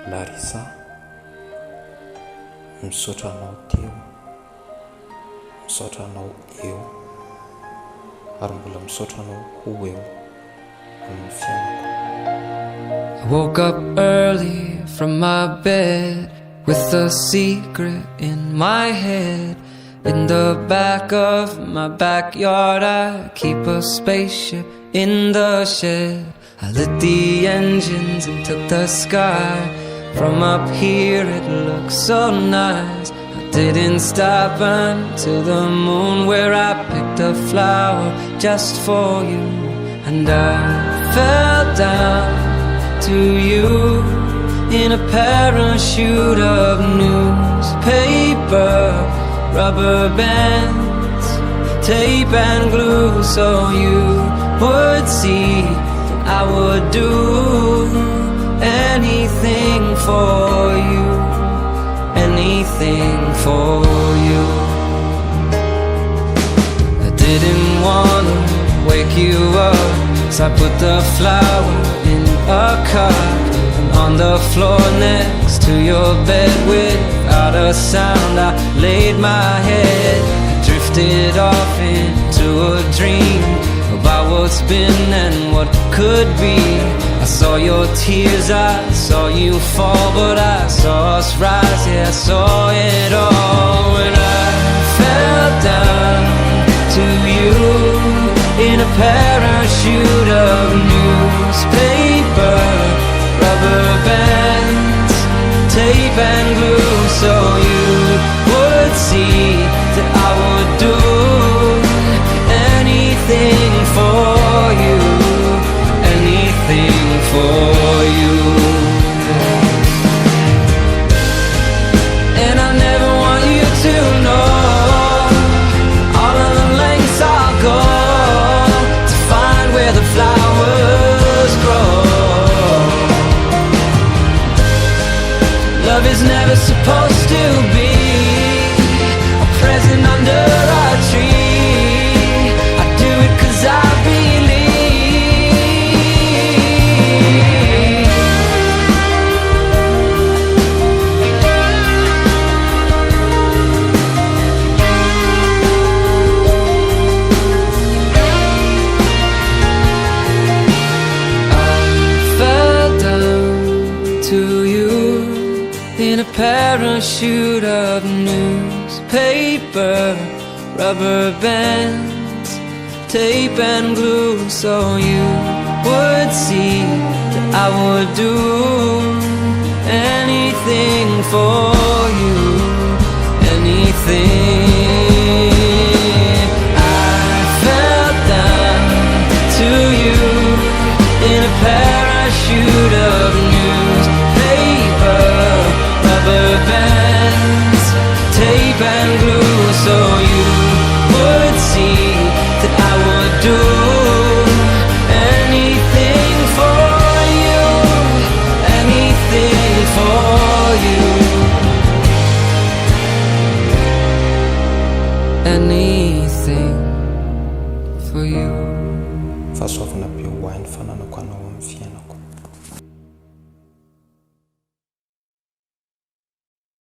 Larisa, misaotra anao teo, misaotra anao eo, ary mbola misaotra anao ho eo amin'ny fiainako. I woke up early from my bed with a secret in my head. In the back of my backyard I keep a spaceship in the shed. I lit the engines and took the sky. From up here it looks so nice. I didn't stop until the moon, where I picked a flower just for you. And I fell down to you in a parachute of newspaper, rubber bands, tape and glue, so you would see that I would do anything for you, anything for you. I didn't wanna wake you up, so I put the flower in a cup. On the floor next to your bed, without a sound I laid my head. I drifted off into a dream about what's been and what could be. I saw your tears, I saw you fall, but I saw us rise, yeah, I saw it all. When I fell down to you in a parachute of newspaper, rubber bands, tape and glue, so you would see that I would do anything for you, anything for you. And I never want you to know all of the lengths I'll go to find where the flowers grow. Love is never supposed to be a present under a tree. I do it 'cause I believe. I fell down to you in a parachute of newspaper, rubber bands, tape and glue, so you would see that I would do anything for you, anything. I fell down to you in a parachute of newspaper, rubber bands, tape and glue, so you would see that I would do anything for you, anything for you, anything for you. Fahasoavana be ho an'ny fananako